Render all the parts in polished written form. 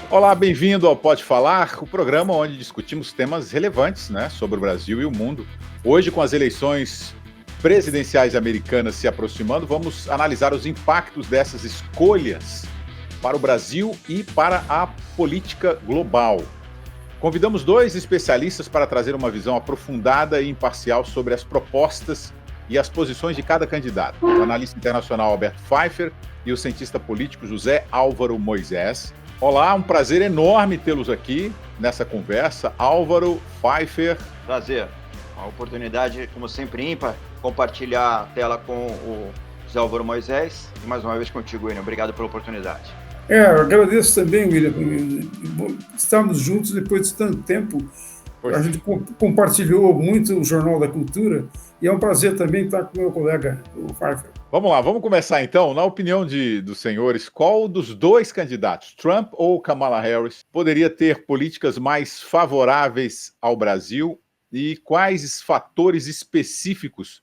Olá, bem-vindo ao Pode Falar, o programa onde discutimos temas relevantes, sobre o Brasil e o mundo. Hoje, com as eleições presidenciais americanas se aproximando, vamos analisar os impactos dessas escolhas para o Brasil e para a política global. Convidamos dois especialistas para trazer uma visão aprofundada e imparcial sobre as propostas e as posições de cada candidato. O analista internacional Alberto Pfeiffer e o cientista político José Álvaro Moisés. Olá, um prazer enorme tê-los aqui nessa conversa. Álvaro, Pfeiffer. Prazer. Uma oportunidade, como sempre, ímpar, compartilhar a tela com o José Álvaro Moisés e mais uma vez contigo, William. Obrigado pela oportunidade. Eu agradeço também, William. Estamos juntos depois de tanto tempo. A gente compartilhou muito o Jornal da Cultura e é um prazer também estar com o meu colega, o Pfeiffer. Vamos lá, vamos começar então. Na opinião dos senhores, qual dos dois candidatos, Trump ou Kamala Harris, poderia ter políticas mais favoráveis ao Brasil e quais fatores específicos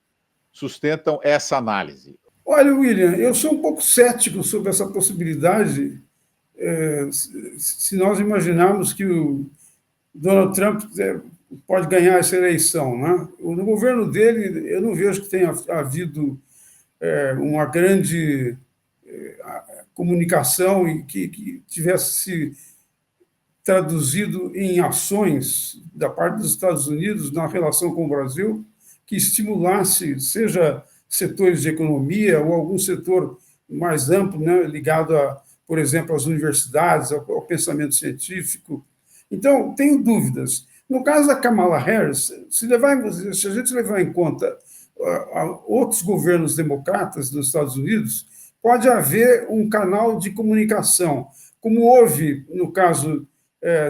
sustentam essa análise? Olha, William, eu sou um pouco cético sobre essa possibilidade, se nós imaginarmos que o Donald Trump pode ganhar essa eleição, né? No governo dele, eu não vejo que tenha havido uma grande comunicação e que tivesse se traduzido em ações da parte dos Estados Unidos na relação com o Brasil que estimulasse, seja setores de economia ou algum setor mais amplo, né, ligado, por exemplo, às universidades, ao pensamento científico. Então, tenho dúvidas. No caso da Kamala Harris, se a gente levar em conta outros governos democratas dos Estados Unidos, pode haver um canal de comunicação, como houve no caso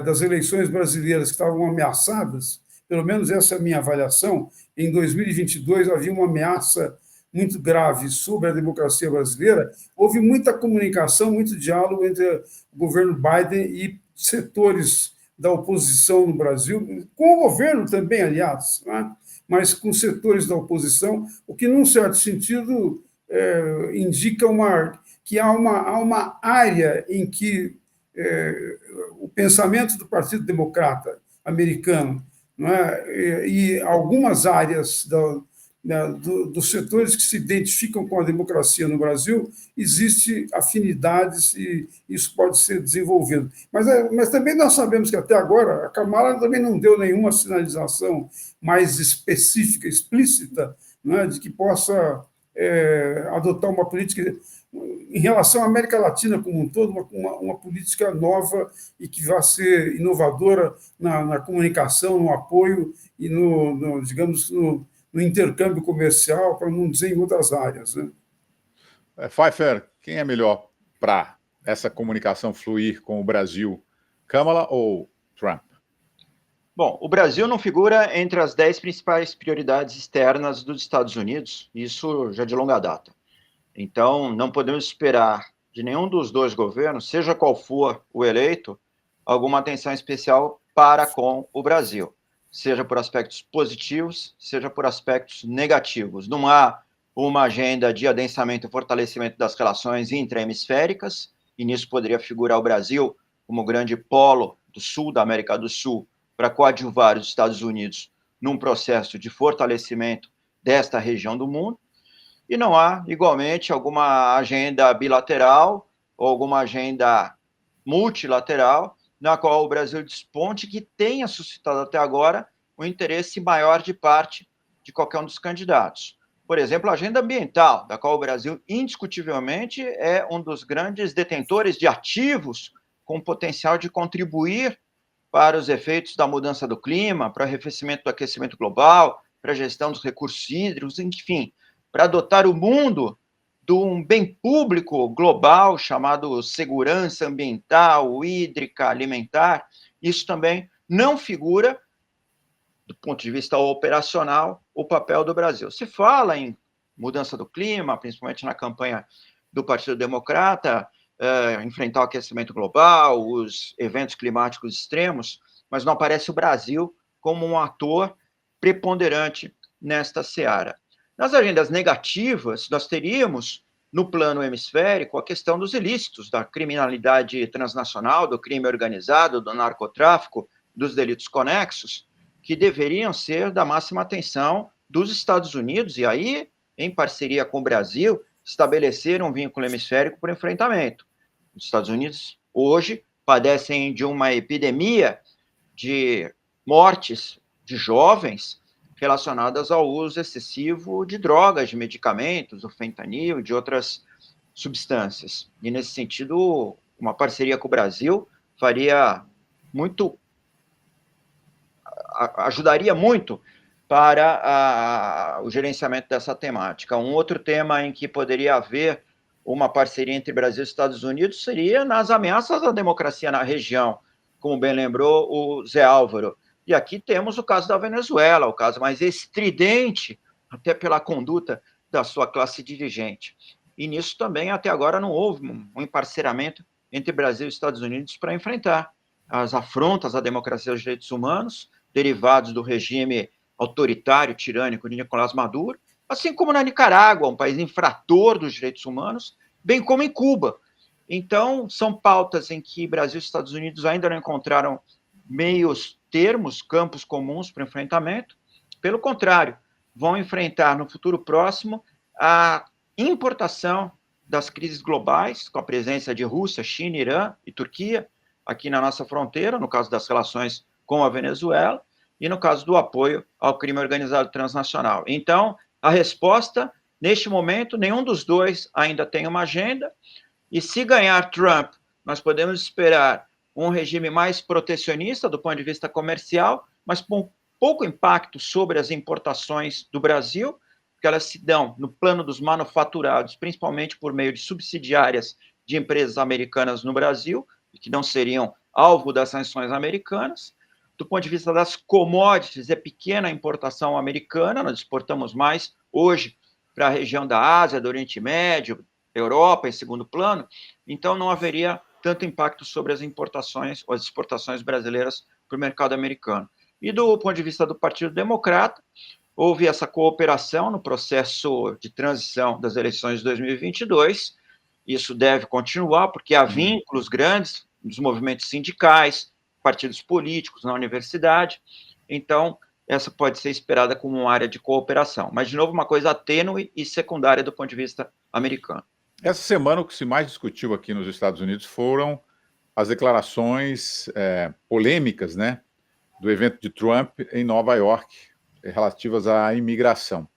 das eleições brasileiras que estavam ameaçadas, pelo menos essa é a minha avaliação. Em 2022 havia uma ameaça muito grave sobre a democracia brasileira, houve muita comunicação, muito diálogo entre o governo Biden e setores da oposição no Brasil, com o governo também, aliás, né? Mas com setores da oposição, o que, num certo sentido, indica que há uma área em que o pensamento do Partido Democrata americano, não é? E algumas áreas dos setores que se identificam com a democracia no Brasil, existem afinidades e isso pode ser desenvolvido. Mas também nós sabemos que até agora a Kamala também não deu nenhuma sinalização mais específica, explícita, né, de que possa adotar uma política em relação à América Latina como um todo, uma política nova e que vai ser inovadora na comunicação, no apoio e digamos, no intercâmbio comercial, para não dizer em outras áreas, né? Pfeiffer, quem é melhor para essa comunicação fluir com o Brasil, Kamala ou Trump? Bom, o Brasil não figura entre as 10 principais prioridades externas dos Estados Unidos, isso já de longa data. Então, não podemos esperar de nenhum dos dois governos, seja qual for o eleito, alguma atenção especial para com o Brasil, seja por aspectos positivos, seja por aspectos negativos. Não há uma agenda de adensamento e fortalecimento das relações intra-hemisféricas, e nisso poderia figurar o Brasil como grande polo do sul, da América do Sul, para coadjuvar os Estados Unidos num processo de fortalecimento desta região do mundo. E não há, igualmente, alguma agenda bilateral ou alguma agenda multilateral na qual o Brasil desponte que tenha suscitado até agora um interesse maior de parte de qualquer um dos candidatos. Por exemplo, a agenda ambiental, da qual o Brasil, indiscutivelmente, é um dos grandes detentores de ativos com potencial de contribuir para os efeitos da mudança do clima, para o arrefecimento do aquecimento global, para a gestão dos recursos hídricos, enfim, para dotar o mundo de um bem público global chamado segurança ambiental, hídrica, alimentar. Isso também não figura, do ponto de vista operacional, o papel do Brasil. Se fala em mudança do clima, principalmente na campanha do Partido Democrata, enfrentar o aquecimento global, os eventos climáticos extremos, mas não aparece o Brasil como um ator preponderante nesta seara. Nas agendas negativas, nós teríamos no plano hemisférico, a questão dos ilícitos, da criminalidade transnacional, do crime organizado, do narcotráfico, dos delitos conexos, que deveriam ser da máxima atenção dos Estados Unidos, e aí, em parceria com o Brasil, estabelecer um vínculo hemisférico para o enfrentamento. Os Estados Unidos, hoje, padecem de uma epidemia de mortes de jovens relacionadas ao uso excessivo de drogas, de medicamentos, o fentanil e de outras substâncias. E, nesse sentido, uma parceria com o Brasil ajudaria muito para o gerenciamento dessa temática. Um outro tema em que poderia haver uma parceria entre Brasil e Estados Unidos seria nas ameaças à democracia na região, como bem lembrou o Zé Álvaro. E aqui temos o caso da Venezuela, o caso mais estridente, até pela conduta da sua classe dirigente. E nisso também, até agora, não houve um emparceramento entre Brasil e Estados Unidos para enfrentar as afrontas à democracia e aos direitos humanos, derivados do regime autoritário, tirânico de Nicolás Maduro, assim como na Nicarágua, um país infrator dos direitos humanos, bem como em Cuba. Então, são pautas em que Brasil e Estados Unidos ainda não encontraram meios termos, campos comuns para enfrentamento. Pelo contrário, vão enfrentar no futuro próximo a importação das crises globais, com a presença de Rússia, China, Irã e Turquia, aqui na nossa fronteira, no caso das relações com a Venezuela, e no caso do apoio ao crime organizado transnacional. Então, a resposta, neste momento, nenhum dos dois ainda tem uma agenda, e se ganhar Trump, nós podemos esperar um regime mais protecionista do ponto de vista comercial, mas com pouco impacto sobre as importações do Brasil, porque elas se dão no plano dos manufaturados, principalmente por meio de subsidiárias de empresas americanas no Brasil, que não seriam alvo das sanções americanas. Do ponto de vista das commodities, é pequena a importação americana, nós exportamos mais hoje para a região da Ásia, do Oriente Médio, Europa em segundo plano, então não haveria tanto impacto sobre as importações ou as exportações brasileiras para o mercado americano. E do ponto de vista do Partido Democrata, houve essa cooperação no processo de transição das eleições de 2022, isso deve continuar, porque há vínculos grandes dos movimentos sindicais, partidos políticos na universidade, então essa pode ser esperada como uma área de cooperação, mas, de novo, uma coisa tênue e secundária do ponto de vista americano. Essa semana, o que se mais discutiu aqui nos Estados Unidos foram as declarações polêmicas, né, do evento de Trump em Nova York, relativas à imigração.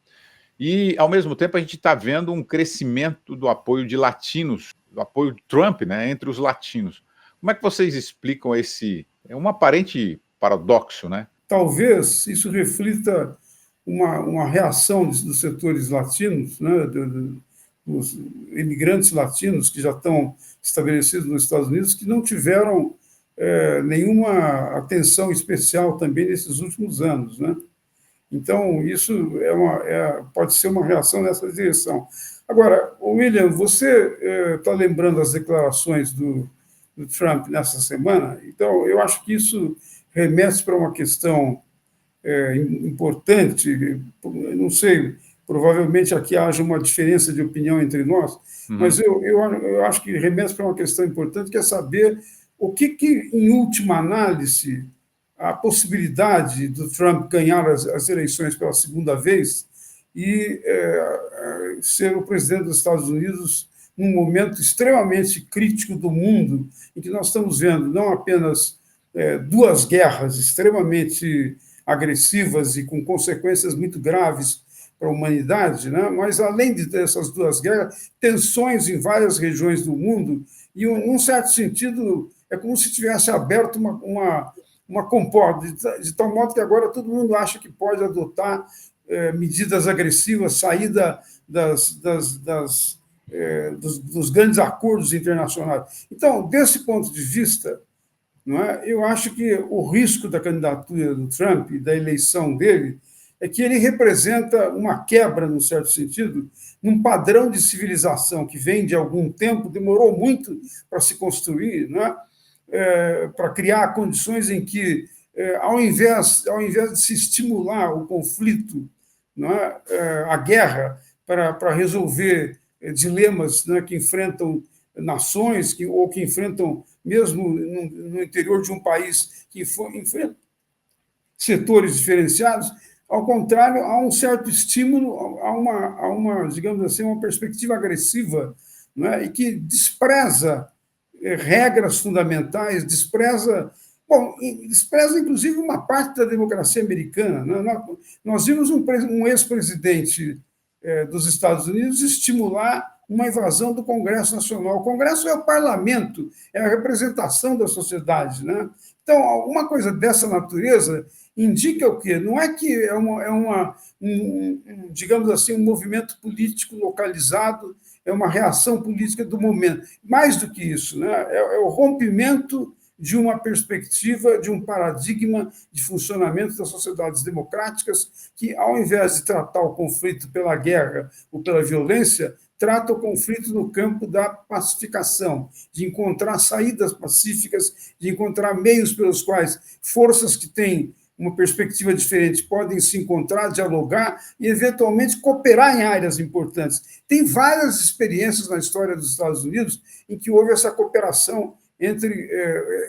E, ao mesmo tempo, a gente está vendo um crescimento do apoio de latinos, do apoio de Trump, né, entre os latinos. Como é que vocês explicam esse... É um aparente paradoxo, né? Talvez isso reflita uma reação dos setores latinos, né, dos imigrantes latinos que já estão estabelecidos nos Estados Unidos, que não tiveram nenhuma atenção especial também nesses últimos anos, né? Então, isso pode ser uma reação nessa direção. Agora, William, você está lembrando as declarações do Trump nessa semana? Então, eu acho que isso remete para uma questão importante. Não sei, provavelmente aqui haja uma diferença de opinião entre nós, mas eu acho que remete para uma questão importante, que é saber o que em última análise, a possibilidade do Trump ganhar as eleições pela segunda vez e ser o presidente dos Estados Unidos num momento extremamente crítico do mundo, em que nós estamos vendo não apenas duas guerras extremamente agressivas e com consequências muito graves para a humanidade, né? Mas, além dessas duas guerras, tensões em várias regiões do mundo, e, num certo sentido, é como se tivesse aberto uma comporta, de tal modo que agora todo mundo acha que pode adotar medidas agressivas, sair dos grandes acordos internacionais. Então, desse ponto de vista, não é, eu acho que o risco da candidatura do Trump e da eleição dele é que ele representa uma quebra, num certo sentido, num padrão de civilização que vem de algum tempo, demorou muito para se construir, não é? Para criar condições em que, ao invés de se estimular o conflito, não é? A guerra, para resolver dilemas, né, que enfrentam nações, ou que enfrentam, mesmo no interior de um país, que enfrentam setores diferenciados. Ao contrário, há um certo estímulo, digamos assim, uma perspectiva agressiva, né, e que despreza regras fundamentais, despreza inclusive uma parte da democracia americana. Né? Nós vimos um ex-presidente dos Estados Unidos estimular uma invasão do Congresso Nacional. O Congresso é o parlamento, é a representação da sociedade. Né? Então, uma coisa dessa natureza indica o quê? Não é que digamos assim, um movimento político localizado, é uma reação política do momento. Mais do que isso, né? É o rompimento de uma perspectiva, de um paradigma de funcionamento das sociedades democráticas que, ao invés de tratar o conflito pela guerra ou pela violência, trata o conflito no campo da pacificação, de encontrar saídas pacíficas, de encontrar meios pelos quais forças que têm uma perspectiva diferente podem se encontrar, dialogar e, eventualmente, cooperar em áreas importantes. Tem várias experiências na história dos Estados Unidos em que houve essa cooperação entre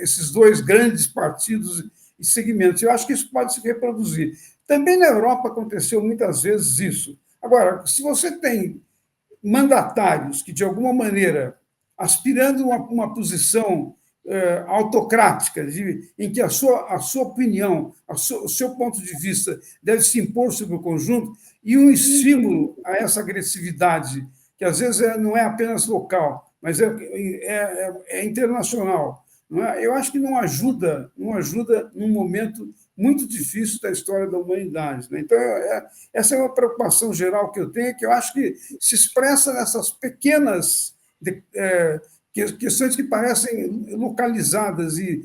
esses dois grandes partidos e segmentos. Eu acho que isso pode se reproduzir. Também na Europa aconteceu muitas vezes isso. Agora, se você tem mandatários que, de alguma maneira, aspirando a uma posição autocrática, em que a sua opinião, o seu ponto de vista deve se impor sobre o conjunto, e um estímulo a essa agressividade, que às vezes não é apenas local, mas é internacional. Não é? Eu acho que não ajuda num momento muito difícil da história da humanidade. Né? Então, essa é uma preocupação geral que eu tenho, que eu acho que se expressa nessas pequenas questões que parecem localizadas e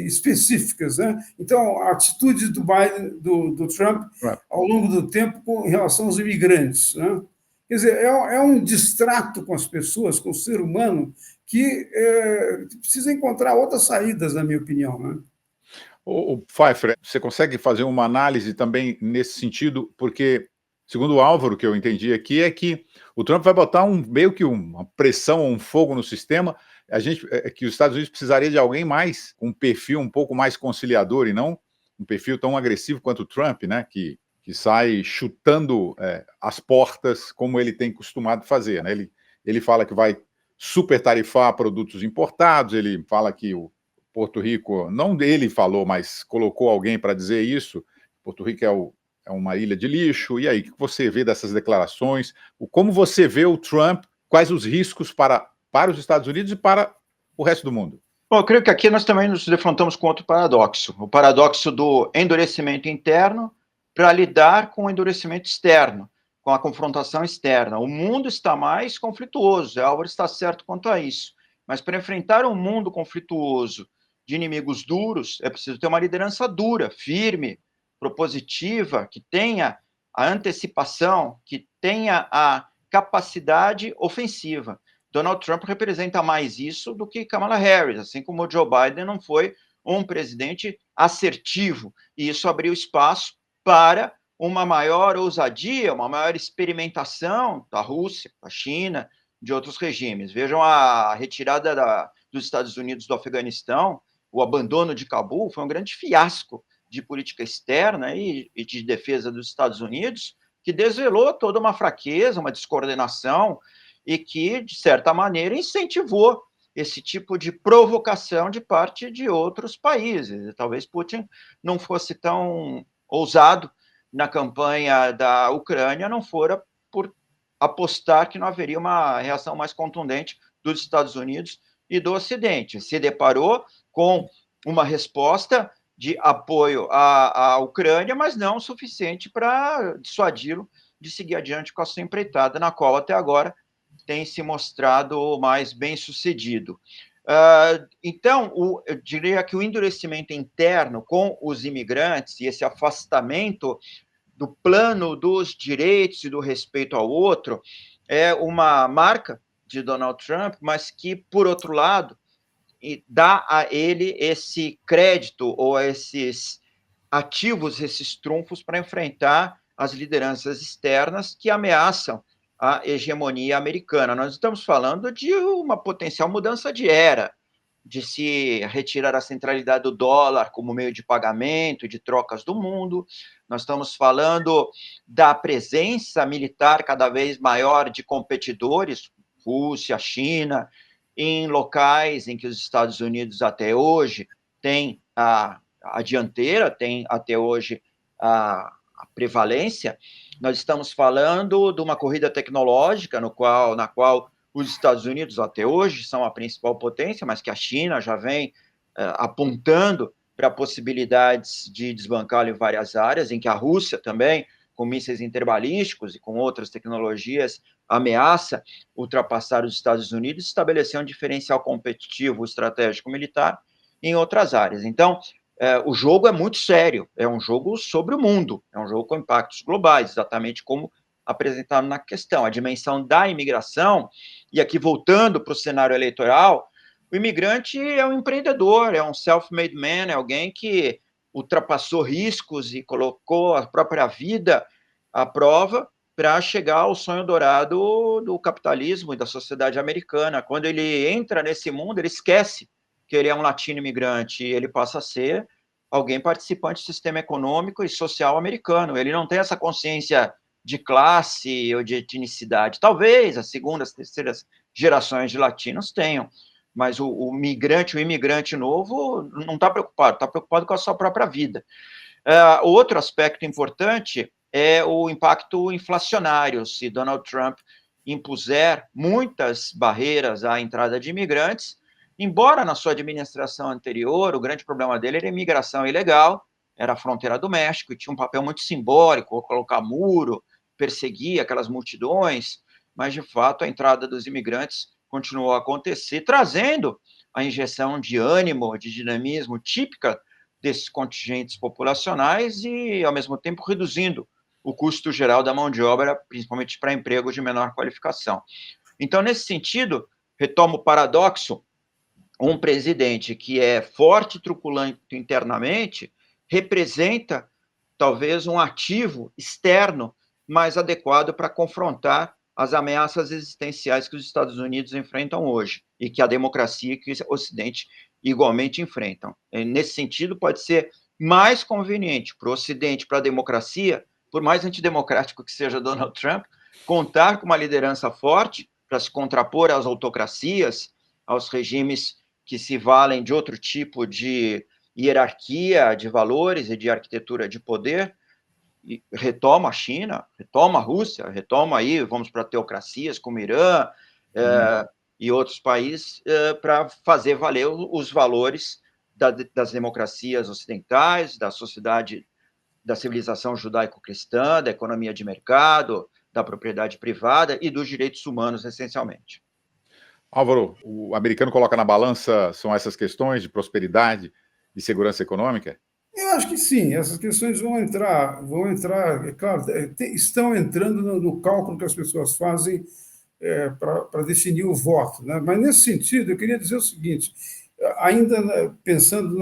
específicas. Né? Então, a atitude do Biden, do Trump, ao longo do tempo, em relação aos imigrantes. Né? Quer dizer, é um distrato com as pessoas, com o ser humano, que precisa encontrar outras saídas, na minha opinião. Né? O Pfeiffer, você consegue fazer uma análise também nesse sentido? Porque, segundo o Álvaro, que eu entendi aqui, é que o Trump vai botar meio que uma pressão, um fogo no sistema, que os Estados Unidos precisaria de alguém mais, com um perfil um pouco mais conciliador, e não um perfil tão agressivo quanto o Trump, né, que sai chutando as portas, como ele tem costumado fazer. Né? Ele fala que vai super tarifar produtos importados, ele fala que o Porto Rico, não ele falou, mas colocou alguém para dizer isso, Porto Rico é uma ilha de lixo. E aí, o que você vê dessas declarações? Como você vê o Trump? Quais os riscos para os Estados Unidos e para o resto do mundo? Bom, eu creio que aqui nós também nos defrontamos com outro paradoxo, o paradoxo do endurecimento interno para lidar com o endurecimento externo, com a confrontação externa. O mundo está mais conflituoso, Álvaro está certo quanto a isso, mas para enfrentar um mundo conflituoso de inimigos duros, é preciso ter uma liderança dura, firme, propositiva, que tenha a antecipação, que tenha a capacidade ofensiva. Donald Trump representa mais isso do que Kamala Harris, assim como o Joe Biden não foi um presidente assertivo, e isso abriu espaço para uma maior ousadia, uma maior experimentação da Rússia, da China, de outros regimes. Vejam a retirada dos Estados Unidos do Afeganistão, o abandono de Cabul, foi um grande fiasco de política externa e de defesa dos Estados Unidos, que desvelou toda uma fraqueza, uma descoordenação, e que, de certa maneira, incentivou esse tipo de provocação de parte de outros países. Talvez Putin não fosse tão ousado na campanha da Ucrânia, não fora por apostar que não haveria uma reação mais contundente dos Estados Unidos e do Ocidente. Se deparou com uma resposta de apoio à Ucrânia, mas não o suficiente para dissuadi-lo de seguir adiante com a sua empreitada, na qual até agora tem se mostrado mais bem-sucedido. Então, eu diria que o endurecimento interno com os imigrantes e esse afastamento do plano dos direitos e do respeito ao outro é uma marca de Donald Trump, mas que, por outro lado, dá a ele esse crédito ou esses ativos, esses trunfos para enfrentar as lideranças externas que ameaçam a hegemonia americana. Nós estamos falando de uma potencial mudança de era, de se retirar a centralidade do dólar como meio de pagamento, de trocas do mundo. Nós estamos falando da presença militar cada vez maior de competidores, Rússia, China, em locais em que os Estados Unidos até hoje têm a dianteira, tem até hoje a prevalência. Nós estamos falando de uma corrida tecnológica na qual os Estados Unidos até hoje são a principal potência, mas que a China já vem apontando para possibilidades de desbancá-lo em várias áreas, em que a Rússia também, com mísseis interbalísticos e com outras tecnologias, ameaça ultrapassar os Estados Unidos e estabelecer um diferencial competitivo estratégico militar em outras áreas. Então, o jogo é muito sério, é um jogo sobre o mundo, é um jogo com impactos globais, exatamente como apresentado na questão. A dimensão da imigração, e aqui voltando para o cenário eleitoral, o imigrante é um empreendedor, é um self-made man, é alguém que ultrapassou riscos e colocou a própria vida à prova para chegar ao sonho dourado do capitalismo e da sociedade americana. Quando ele entra nesse mundo, ele esquece que ele é um latino imigrante, e ele passa a ser alguém participante do sistema econômico e social americano. Ele não tem essa consciência de classe ou de etnicidade. Talvez as segundas, terceiras gerações de latinos tenham, mas o imigrante novo não está preocupado com a sua própria vida. Outro aspecto importante é o impacto inflacionário. Se Donald Trump impuser muitas barreiras à entrada de imigrantes, embora na sua administração anterior o grande problema dele era a imigração ilegal, era a fronteira do México, e tinha um papel muito simbólico, colocar muro, perseguir aquelas multidões, mas, de fato, a entrada dos imigrantes continuou a acontecer, trazendo a injeção de ânimo, de dinamismo típica desses contingentes populacionais e, ao mesmo tempo, reduzindo o custo geral da mão de obra, principalmente para empregos de menor qualificação. Então, nesse sentido, retomo o paradoxo, um presidente que é forte e truculento internamente representa, talvez, um ativo externo mais adequado para confrontar as ameaças existenciais que os Estados Unidos enfrentam hoje e que a democracia e que o Ocidente igualmente enfrentam. Nesse sentido, pode ser mais conveniente para o Ocidente, para a democracia, por mais antidemocrático que seja Donald Trump, contar com uma liderança forte para se contrapor às autocracias, aos regimes que se valem de outro tipo de hierarquia de valores e de arquitetura de poder, e retoma a China, retoma a Rússia, retoma aí, vamos para teocracias como Irã e outros países, para fazer valer os valores das democracias ocidentais, da sociedade, da civilização judaico-cristã, da economia de mercado, da propriedade privada e dos direitos humanos, essencialmente. Álvaro, o americano coloca na balança, são essas questões de prosperidade e segurança econômica? Eu acho que sim, essas questões vão entrar, é claro, estão entrando no cálculo que as pessoas fazem para definir o voto, né? Mas, nesse sentido, eu queria dizer o seguinte, ainda pensando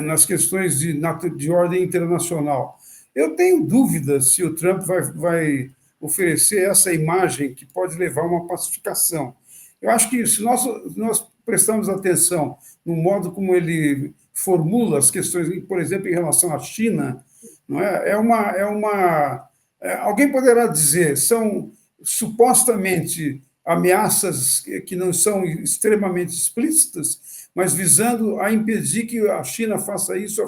nas questões de ordem internacional, eu tenho dúvidas se o Trump vai oferecer essa imagem que pode levar a uma pacificação. Eu acho que se nós prestarmos atenção no modo como ele formula as questões, por exemplo, em relação à China, não é? Alguém poderá dizer, são supostamente ameaças que não são extremamente explícitas, mas visando a impedir que a China faça isso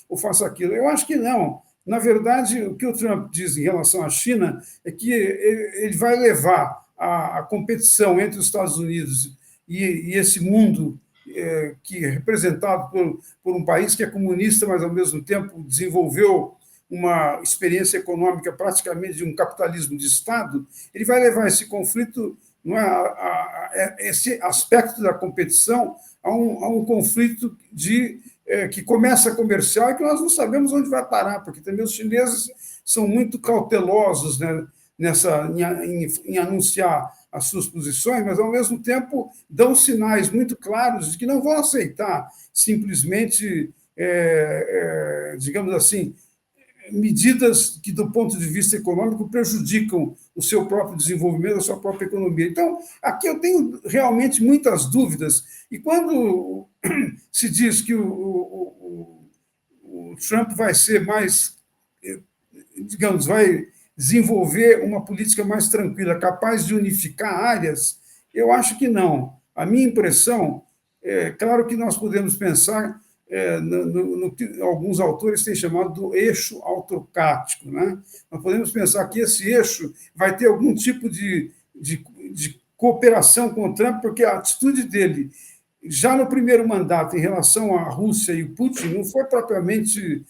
ou faça aquilo. Eu acho que não. Na verdade, o que o Trump diz em relação à China é que ele vai levar a competição entre os Estados Unidos e esse mundo que é representado por um país que é comunista, mas, ao mesmo tempo, desenvolveu uma experiência econômica praticamente de um capitalismo de Estado, ele vai levar esse conflito, esse aspecto da competição, a um conflito que começa comercial e que nós não sabemos onde vai parar, porque também os chineses são muito cautelosos, né, em anunciar as suas posições, mas, ao mesmo tempo, dão sinais muito claros de que não vão aceitar simplesmente, digamos assim, medidas que, do ponto de vista econômico, prejudicam o seu próprio desenvolvimento, a sua própria economia. Então, aqui eu tenho realmente muitas dúvidas. E quando se diz que o Trump vai ser mais, digamos, vai desenvolver uma política mais tranquila, capaz de unificar áreas, eu acho que não. A minha impressão, claro que nós podemos pensar no que alguns autores têm chamado do eixo autocrático, né? Nós podemos pensar que esse eixo vai ter algum tipo de cooperação com o Trump, porque a atitude dele, já no primeiro mandato, em relação à Rússia e o Putin, não foi propriamente,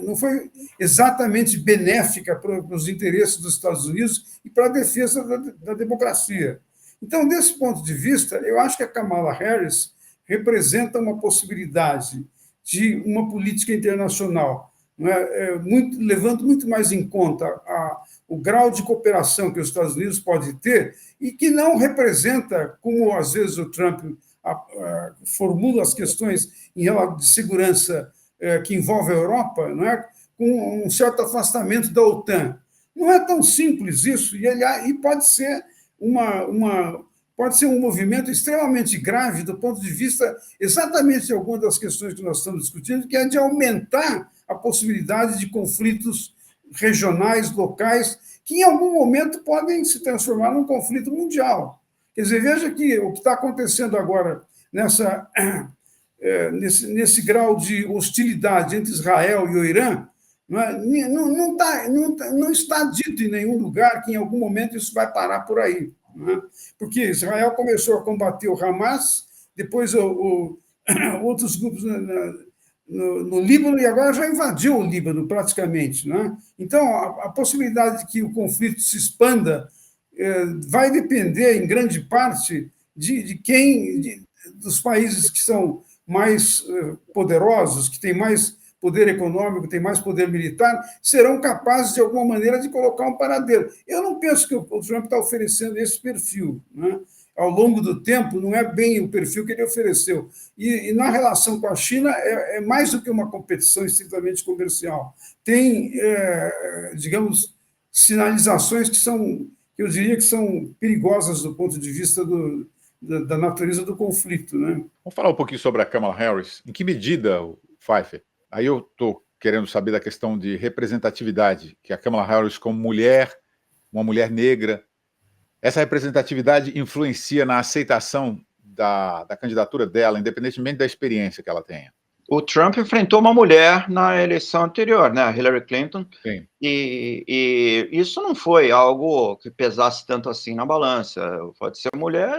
não foi exatamente benéfica para os interesses dos Estados Unidos e para a defesa da democracia. Então, desse ponto de vista, eu acho que a Kamala Harris representa uma possibilidade de uma política internacional, levando muito mais em conta o grau de cooperação que os Estados Unidos pode ter e que não representa, como às vezes o Trump formula as questões de segurança que envolve a Europa, com um certo afastamento da OTAN. Não é tão simples isso, e pode ser pode ser um movimento extremamente grave do ponto de vista exatamente de algumas das questões que nós estamos discutindo, que é de aumentar a possibilidade de conflitos regionais, locais, que em algum momento podem se transformar num conflito mundial. Quer dizer, veja que o que está acontecendo agora nesse grau de hostilidade entre Israel e o Irã, não está dito em nenhum lugar que em algum momento isso vai parar por aí. Porque Israel começou a combater o Hamas, depois outros grupos no Líbano, e agora já invadiu o Líbano, praticamente. Então, a possibilidade de que o conflito se expanda vai depender, em grande parte, dos países que são mais poderosos, que têm mais poder econômico, têm mais poder militar, serão capazes, de alguma maneira, de colocar um paradeiro. Eu não penso que o Trump está oferecendo esse perfil. Ao longo do tempo, não é bem o perfil que ele ofereceu. E na relação com a China, é mais do que uma competição estritamente comercial. Tem, digamos, sinalizações que eu diria que são perigosas do ponto de vista da natureza do conflito. Vamos falar um pouquinho sobre a Kamala Harris. Em que medida, Pfeiffer? Aí eu estou querendo saber da questão de representatividade, que a Kamala Harris, como mulher, uma mulher negra, essa representatividade influencia na aceitação da candidatura dela, independentemente da experiência que ela tenha. O Trump enfrentou uma mulher na eleição anterior, a Hillary Clinton, Sim. E isso não foi algo que pesasse tanto assim na balança. Pode ser mulher,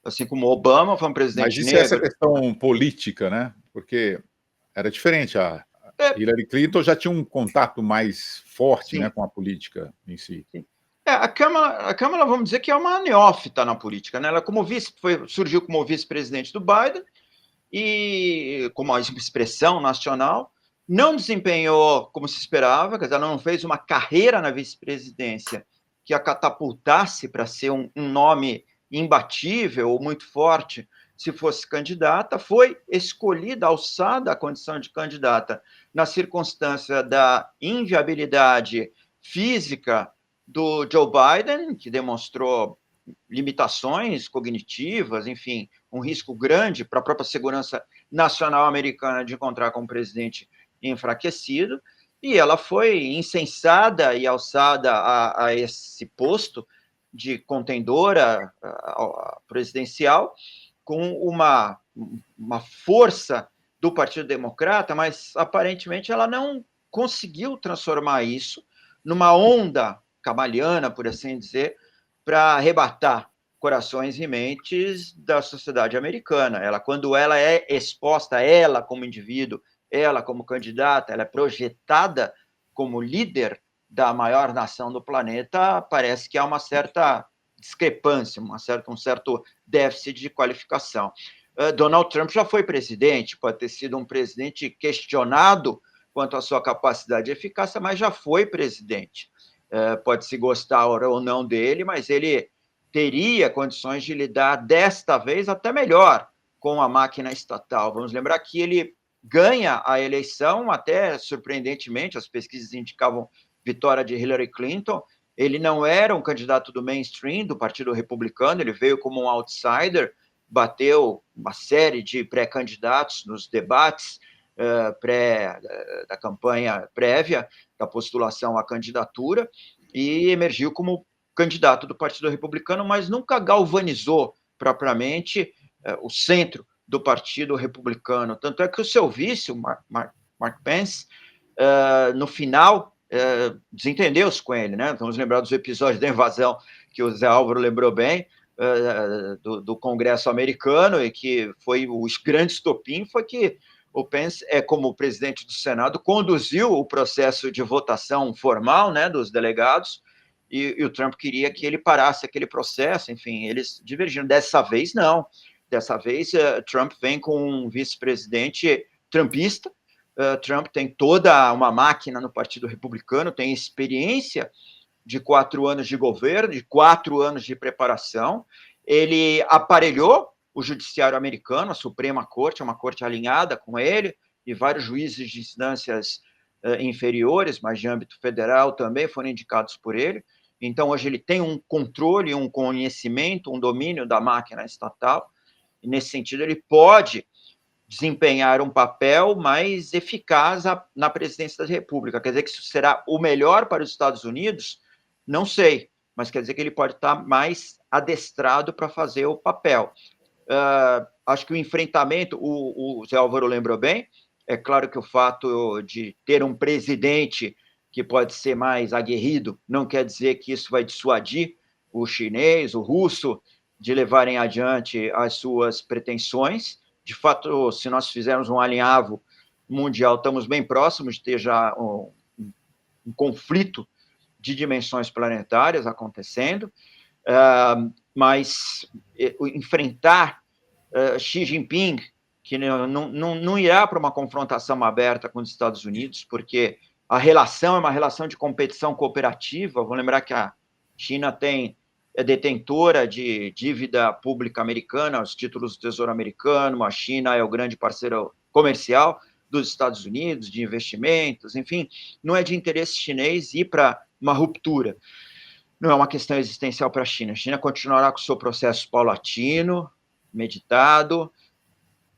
assim como Obama foi um presidente negro. Mas isso é essa questão política, né? Porque era diferente. A Hillary Clinton já tinha um contato mais forte, com a política em si. Sim. A Kamala, vamos dizer que é uma neófita na política, Ela, surgiu como vice-presidente do Biden e como uma expressão nacional, não desempenhou como se esperava, quer dizer, ela não fez uma carreira na vice-presidência que a catapultasse para ser um nome imbatível ou muito forte se fosse candidata, foi escolhida, alçada à condição de candidata na circunstância da inviabilidade física do Joe Biden, que demonstrou limitações cognitivas, enfim, um risco grande para a própria segurança nacional americana de encontrar com um presidente enfraquecido, e ela foi incensada e alçada a esse posto de contendora presidencial com uma força do Partido Democrata, mas aparentemente ela não conseguiu transformar isso numa onda camaleana, por assim dizer, para arrebatar corações e mentes da sociedade americana. Quando ela é exposta, ela como indivíduo, ela como candidata, ela é projetada como líder da maior nação do planeta, parece que há uma certa discrepância, um certo déficit de qualificação. Donald Trump já foi presidente, pode ter sido um presidente questionado quanto à sua capacidade de eficácia, mas já foi presidente. Pode-se gostar ou não dele, mas ele teria condições de lidar, desta vez, até melhor com a máquina estatal. Vamos lembrar que ele ganha a eleição, até surpreendentemente, as pesquisas indicavam vitória de Hillary Clinton. Ele não era um candidato do mainstream, do Partido Republicano, ele veio como um outsider, bateu uma série de pré-candidatos nos debates da campanha prévia da postulação à candidatura e emergiu como candidato do Partido Republicano, mas nunca galvanizou propriamente o centro do Partido Republicano. Tanto é que o seu vice, o Mark Pence, no final, desentendeu-se com ele, né? Vamos lembrar dos episódios da invasão que o Zé Álvaro lembrou bem, do Congresso americano, e que foi o grande estopim, foi que o Pence, como presidente do Senado, conduziu o processo de votação formal, né, dos delegados, e o Trump queria que ele parasse aquele processo. Enfim, eles divergiram. Dessa vez, não. Dessa vez, Trump vem com um vice-presidente trumpista. Trump tem toda uma máquina no Partido Republicano, tem experiência de 4 anos de governo, de 4 anos de preparação. Ele aparelhou o judiciário americano, a Suprema Corte, é uma corte alinhada com ele, e vários juízes de instâncias inferiores, mas de âmbito federal também, foram indicados por ele. Então, hoje ele tem um controle, um conhecimento, um domínio da máquina estatal, e nesse sentido ele pode desempenhar um papel mais eficaz na presidência da República. Quer dizer que isso será o melhor para os Estados Unidos? Não sei, mas quer dizer que ele pode estar mais adestrado para fazer o papel. Acho que o enfrentamento, o Zé Álvaro lembrou bem, é claro que o fato de ter um presidente que pode ser mais aguerrido não quer dizer que isso vai dissuadir o chinês, o russo, de levarem adiante as suas pretensões. De fato, se nós fizermos um alinhavo mundial, estamos bem próximos de ter já um conflito de dimensões planetárias acontecendo, mas enfrentar Xi Jinping, que não irá para uma confrontação aberta com os Estados Unidos, porque a relação é uma relação de competição cooperativa. Vou lembrar que a China é detentora de dívida pública americana, os títulos do Tesouro Americano, a China é o grande parceiro comercial dos Estados Unidos, de investimentos, enfim, não é de interesse chinês ir para uma ruptura. Não é uma questão existencial para a China. A China continuará com o seu processo paulatino, meditado,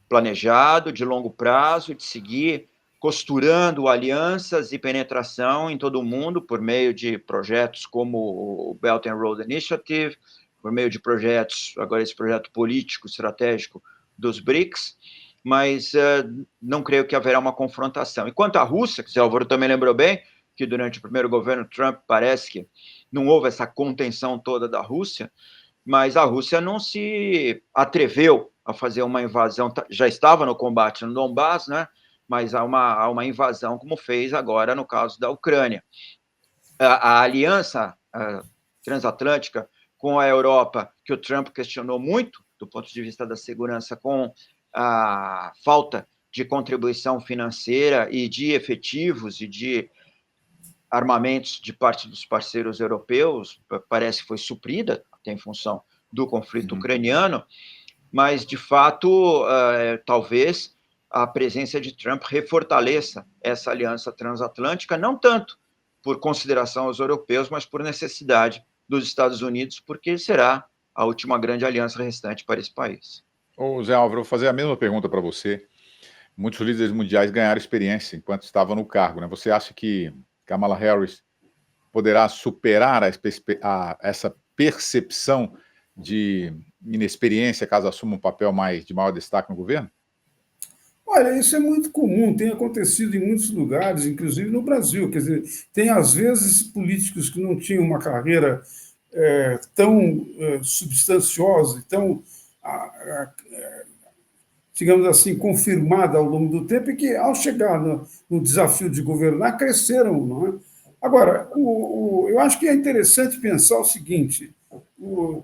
planejado, de longo prazo, de seguir costurando alianças e penetração em todo o mundo por meio de projetos como o Belt and Road Initiative, por meio de projetos, agora esse projeto político, estratégico dos BRICS, mas não creio que haverá uma confrontação. E quanto à Rússia, que o Zé Álvaro também lembrou bem, que durante o primeiro governo Trump parece que não houve essa contenção toda da Rússia, mas a Rússia não se atreveu a fazer uma invasão, já estava no combate no Donbass, né? Mas há uma invasão, como fez agora no caso da Ucrânia. A aliança transatlântica com a Europa, que o Trump questionou muito, do ponto de vista da segurança, com a falta de contribuição financeira e de efetivos e de armamentos de parte dos parceiros europeus, parece que foi suprida, até em função do conflito ucraniano, mas, de fato, talvez a presença de Trump refortaleça essa aliança transatlântica, não tanto por consideração aos europeus, mas por necessidade dos Estados Unidos, porque será a última grande aliança restante para esse país. Ô, Zé Álvaro, vou fazer a mesma pergunta para você. Muitos líderes mundiais ganharam experiência enquanto estavam no cargo, né? Você acha que Kamala Harris poderá superar essa percepção de inexperiência caso assuma um papel de maior destaque no governo? Olha, isso é muito comum, tem acontecido em muitos lugares, inclusive no Brasil. Quer dizer, tem às vezes políticos que não tinham uma carreira tão substanciosa, tão, digamos assim, confirmada ao longo do tempo, e que, ao chegar no desafio de governar, cresceram, não é? Agora, eu acho que é interessante pensar o seguinte: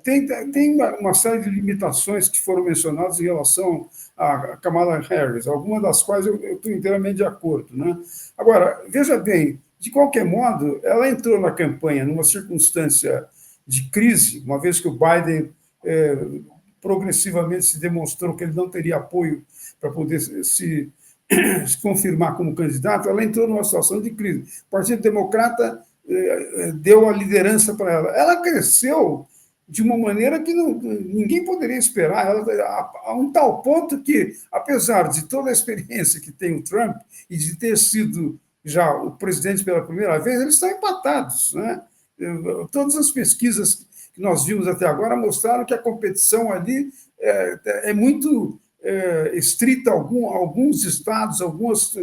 tem uma série de limitações que foram mencionadas em relação a Kamala Harris, algumas das quais eu estou inteiramente de acordo, né? Agora, veja bem, de qualquer modo, ela entrou na campanha numa circunstância de crise, uma vez que o Biden progressivamente se demonstrou que ele não teria apoio para poder se se confirmar como candidato, ela entrou numa situação de crise. O Partido Democrata deu a liderança para ela. Ela cresceu de uma maneira que ninguém poderia esperar, a um tal ponto que, apesar de toda a experiência que tem o Trump e de ter sido já o presidente pela primeira vez, eles estão empatados, né? Todas as pesquisas que nós vimos até agora mostraram que a competição ali é muito estrita, alguns estados, algumas,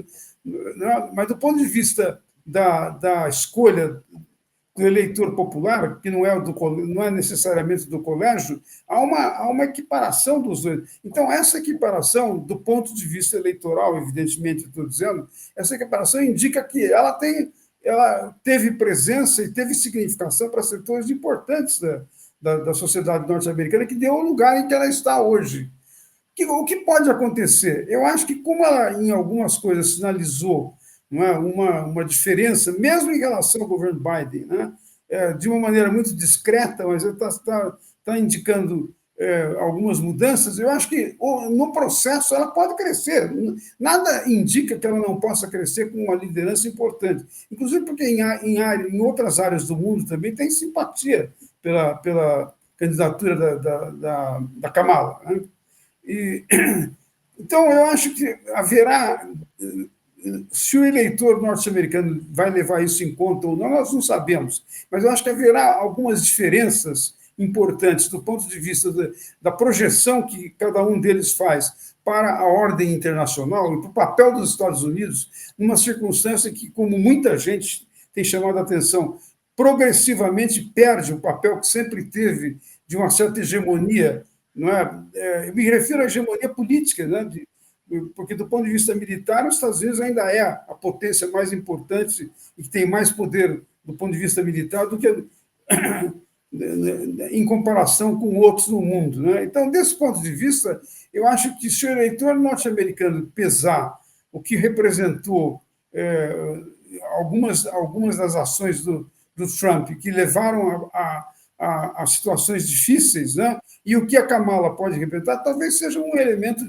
né? Mas do ponto de vista da escolha do eleitor popular, que não é necessariamente do colégio, há uma equiparação dos dois. Então, essa equiparação, do ponto de vista eleitoral, evidentemente, estou dizendo, essa equiparação indica que ela teve presença e teve significação para setores importantes da sociedade norte-americana, que deu o lugar em que ela está hoje. O que pode acontecer? Eu acho que, como ela, em algumas coisas, sinalizou uma diferença, mesmo em relação ao governo Biden, né? De uma maneira muito discreta, mas está indicando algumas mudanças, eu acho que no processo ela pode crescer. Nada indica que ela não possa crescer com uma liderança importante, inclusive porque em outras áreas do mundo também tem simpatia pela candidatura da Kamala, né? Então, eu acho que haverá... Se o eleitor norte-americano vai levar isso em conta ou não, nós não sabemos. Mas eu acho que haverá algumas diferenças importantes do ponto de vista da projeção que cada um deles faz para a ordem internacional e para o papel dos Estados Unidos, numa circunstância que, como muita gente tem chamado a atenção, progressivamente perde o papel que sempre teve de uma certa hegemonia, não é? Eu me refiro à hegemonia política, né? Porque, do ponto de vista militar, os Estados Unidos ainda é a potência mais importante e que tem mais poder do ponto de vista militar do que em comparação com outros no mundo, né? Então, desse ponto de vista, eu acho que se o eleitor norte-americano pesar o que representou algumas das ações do Trump, que levaram a situações difíceis, né? E o que a Kamala pode representar, talvez seja um elemento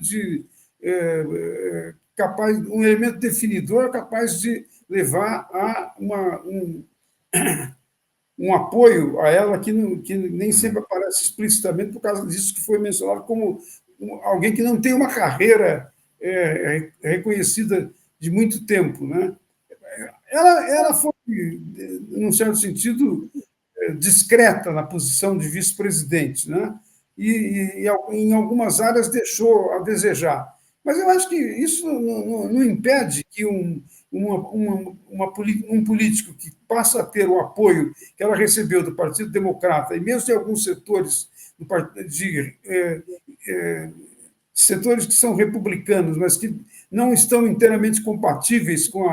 um elemento definidor capaz de levar a um apoio a ela que nem sempre aparece explicitamente por causa disso que foi mencionado como alguém que não tem uma carreira reconhecida de muito tempo, né? Ela foi, num certo sentido, discreta na posição de vice-presidente, né? E em algumas áreas deixou a desejar. Mas eu acho que isso não impede que um político que passa a ter o apoio que ela recebeu do Partido Democrata, e mesmo de alguns setores, setores que são republicanos, mas que não estão inteiramente compatíveis com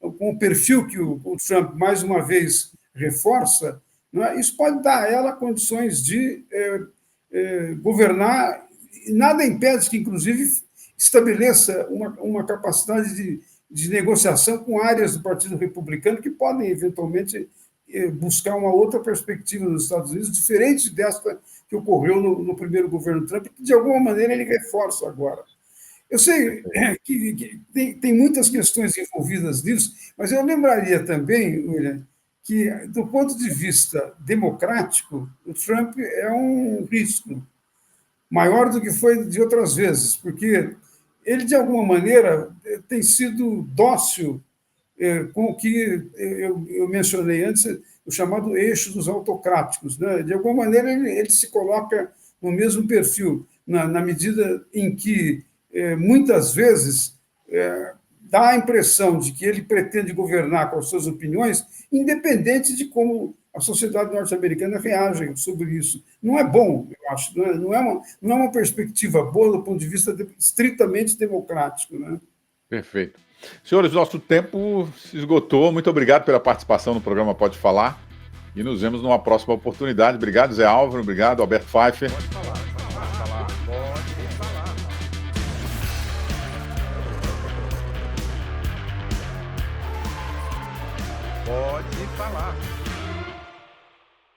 o perfil que o Trump, mais uma vez, reforça, né? Isso pode dar a ela condições de governar, e nada impede que, inclusive, estabeleça uma capacidade de negociação com áreas do Partido Republicano que podem, eventualmente, buscar uma outra perspectiva nos Estados Unidos, diferente dessa que ocorreu no primeiro governo Trump, que, de alguma maneira, ele reforça agora. Eu sei que tem muitas questões envolvidas nisso, mas eu lembraria também, William, que, do ponto de vista democrático, o Trump é um risco maior do que foi de outras vezes, porque ele, de alguma maneira, tem sido dócil com o que eu mencionei antes, o chamado eixo dos autocráticos, né? De alguma maneira, ele se coloca no mesmo perfil, na medida em que, muitas vezes, dá a impressão de que ele pretende governar com as suas opiniões, independente de como a sociedade norte-americana reage sobre isso. Não é bom, eu acho, não é uma perspectiva boa do ponto de vista estritamente democrático, né? Perfeito. Senhores, nosso tempo se esgotou. Muito obrigado pela participação no programa Pode Falar e nos vemos numa próxima oportunidade. Obrigado, Zé Álvaro. Obrigado, Alberto Pfeiffer. Pode falar, pode falar, pode falar. Pode falar.